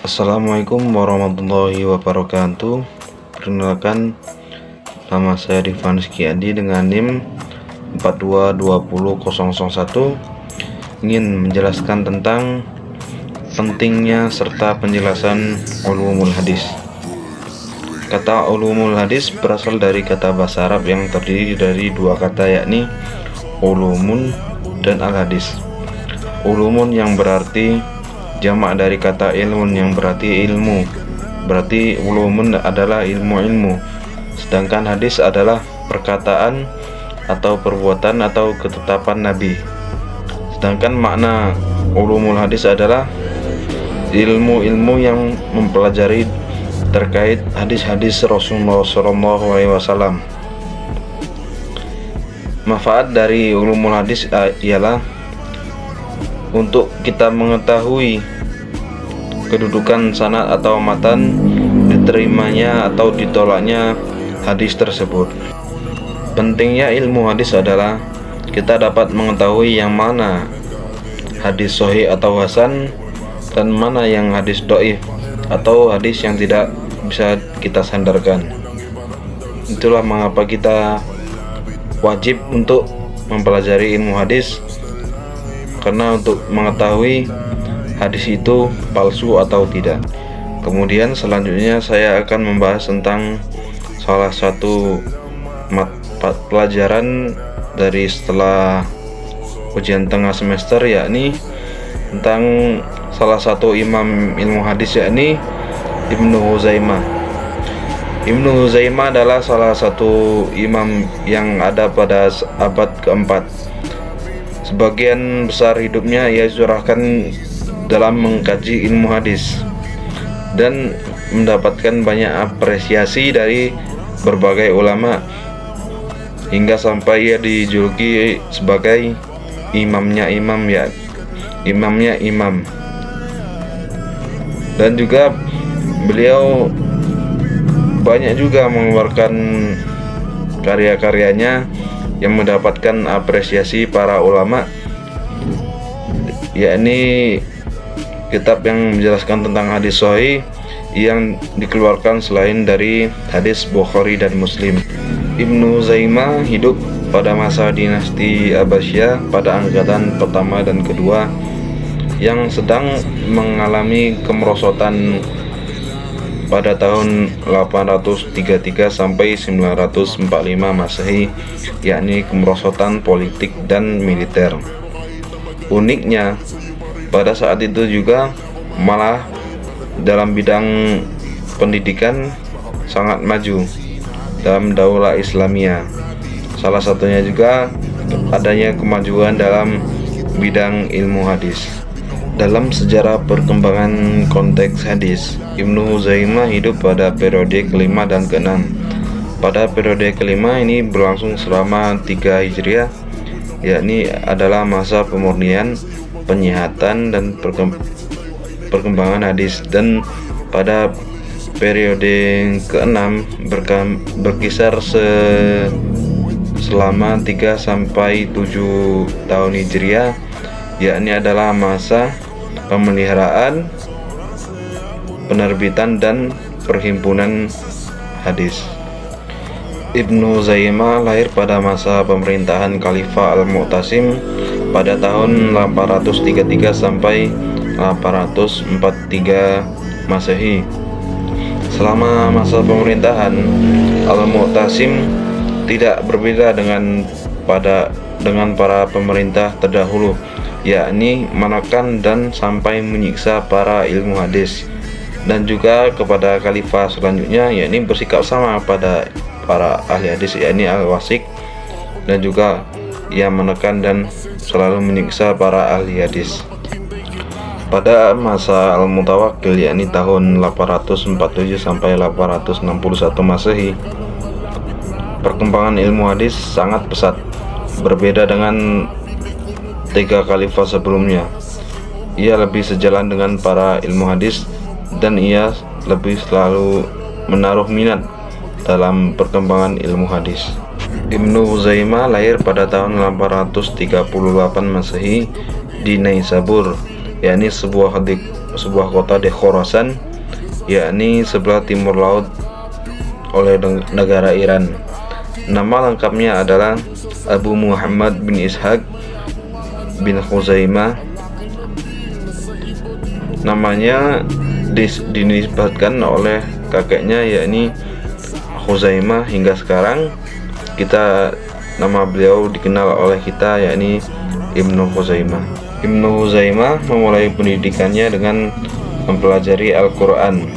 Assalamualaikum warahmatullahi wabarakatuh. Perkenalkan, nama saya Rifan Rizkyadi dengan NIM 4220001. Ingin menjelaskan tentang pentingnya serta penjelasan ulumul hadis. Kata ulumul hadis berasal dari kata bahasa Arab yang terdiri dari dua kata, yakni ulumun dan al-hadis. Ulumun yang berarti jamak dari kata ilmun yang berarti ilmu, berarti ulumun adalah ilmu-ilmu. Sedangkan hadis adalah perkataan atau perbuatan atau ketetapan Nabi. Sedangkan makna ulumul hadis adalah ilmu-ilmu yang mempelajari terkait hadis-hadis Rasulullah SAW. Manfaat dari ulumul hadis ialah untuk kita mengetahui kedudukan sanad atau matan, diterimanya atau ditolaknya hadis tersebut. Pentingnya ilmu hadis adalah kita dapat mengetahui yang mana hadis sahih atau hasan dan mana yang hadis dhaif atau hadis yang tidak bisa kita sandarkan. Itulah mengapa kita wajib untuk mempelajari ilmu hadis, karena untuk mengetahui hadis itu palsu atau tidak. Kemudian selanjutnya saya akan membahas tentang salah satu pelajaran dari setelah ujian tengah semester, yakni tentang salah satu imam ilmu hadis, yakni Ibnu Huzaimah. Ibnu Huzaimah adalah salah satu imam yang ada pada abad keempat. Sebagian besar hidupnya ia curahkan dalam mengkaji ilmu hadis dan mendapatkan banyak apresiasi dari berbagai ulama, hingga sampai ia dijuluki sebagai imamnya imam, ya, imamnya imam. Dan juga beliau banyak juga mengeluarkan karya-karyanya yang mendapatkan apresiasi para ulama, yakni kitab yang menjelaskan tentang hadis sahih yang dikeluarkan selain dari hadis Bukhari dan Muslim. Ibnu Huzaimah hidup pada masa dinasti Abbasiyah pada angkatan pertama dan kedua yang sedang mengalami kemerosotan pada tahun 833 sampai 945 Masehi, yakni kemerosotan politik dan militer. Uniknya, pada saat itu juga malah dalam bidang pendidikan sangat maju dalam daulah Islamiyah. Salah satunya juga adanya kemajuan dalam bidang ilmu hadis. Dalam sejarah perkembangan konteks hadis, Ibnu Huzaimah hidup pada periode kelima dan keenam. Pada periode kelima ini berlangsung selama 3 Hijriah, yakni adalah masa pemurnian, penyihatan dan perkembangan hadis. Dan pada periode keenam berkisar selama 3 sampai 7 tahun Hijriah, yakni adalah masa pemeliharaan, penerbitan dan perhimpunan hadis. Ibnu Huzaimah lahir pada masa pemerintahan Khalifah Al-Mu'tasim pada tahun 833 sampai 843 Masehi. Selama masa pemerintahan Al-Mu'tasim tidak berbeda dengan para pemerintah terdahulu, yakni menekan dan sampai menyiksa para ilmu hadis, dan juga kepada khalifah selanjutnya, yakni bersikap sama pada para ahli hadis, yakni al-wasik, dan juga ia menekan dan selalu menyiksa para ahli hadis. Pada masa Al-Mutawakkil, yakni tahun 847 sampai 861 Masehi, perkembangan ilmu hadis sangat pesat, berbeda dengan 3 khalifah sebelumnya. Ia lebih sejalan dengan para ilmu hadis dan ia lebih selalu menaruh minat dalam perkembangan ilmu hadis. Ibnu Huzaimah lahir pada tahun 838 Masehi di Naisabur, yakni sebuah kota di Khorasan, yakni sebelah timur laut oleh negara Iran. Nama lengkapnya adalah Abu Muhammad bin Ishaq bin Khuzaimah. Namanya dinisbatkan oleh kakeknya, yakni Khuzaimah. Hingga sekarang nama beliau dikenal oleh kita, yakni Ibnu Khuzaimah. Ibnu Khuzaimah memulai pendidikannya dengan mempelajari Al-Quran.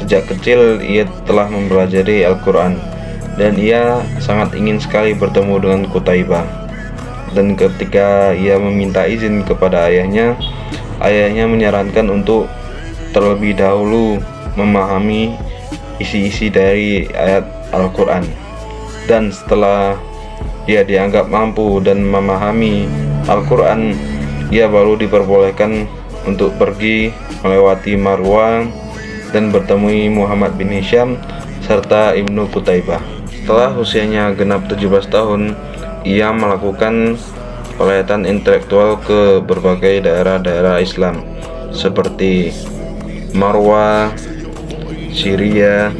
Sejak kecil ia telah mempelajari Al-Quran, dan ia sangat ingin sekali bertemu dengan Qutaibah. Dan ketika ia meminta izin kepada ayahnya menyarankan untuk terlebih dahulu memahami isi-isi dari ayat Al-Quran. Dan setelah ia dianggap mampu dan memahami Al-Quran, ia baru diperbolehkan untuk pergi melewati Marwa dan bertemu Muhammad bin Hisham serta Ibnu Qutaibah. Setelah usianya genap 17 tahun, ia melakukan pelihatan intelektual ke berbagai daerah-daerah Islam seperti Marwa, Syria,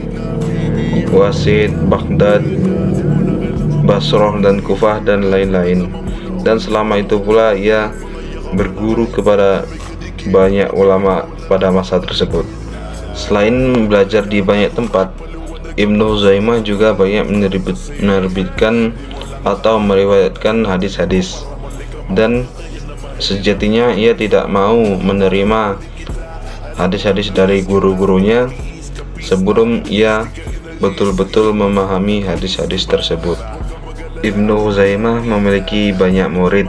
Wasit, Baghdad, Basrah dan Kufah dan lain-lain. Dan selama itu pula ia berguru kepada banyak ulama pada masa tersebut. Selain belajar di banyak tempat, Ibnu Khuzaimah juga banyak menerbitkan atau meriwayatkan hadis-hadis, dan sejatinya ia tidak mau menerima hadis-hadis dari guru-gurunya sebelum ia betul-betul memahami hadis-hadis tersebut. Ibnu Khuzaimah memiliki banyak murid.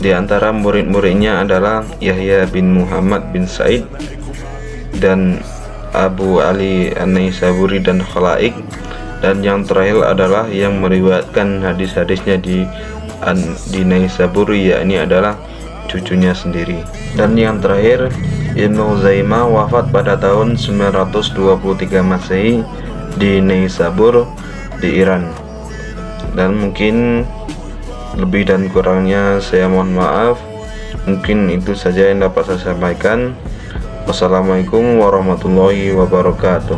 Di antara murid-muridnya adalah Yahya bin Muhammad bin Sa'id dan Abu Ali An-Naisaburi dan Khalaik, dan yang terakhir adalah yang meriwayatkan hadis-hadisnya di Naisaburi, yakni adalah cucunya sendiri. Dan yang terakhir, Ibnu Khuzaimah wafat pada tahun 923 Masehi di Naisabur di Iran. Dan mungkin lebih dan kurangnya saya mohon maaf. Mungkin itu saja yang dapat saya sampaikan. Wassalamualaikum warahmatullahi wabarakatuh.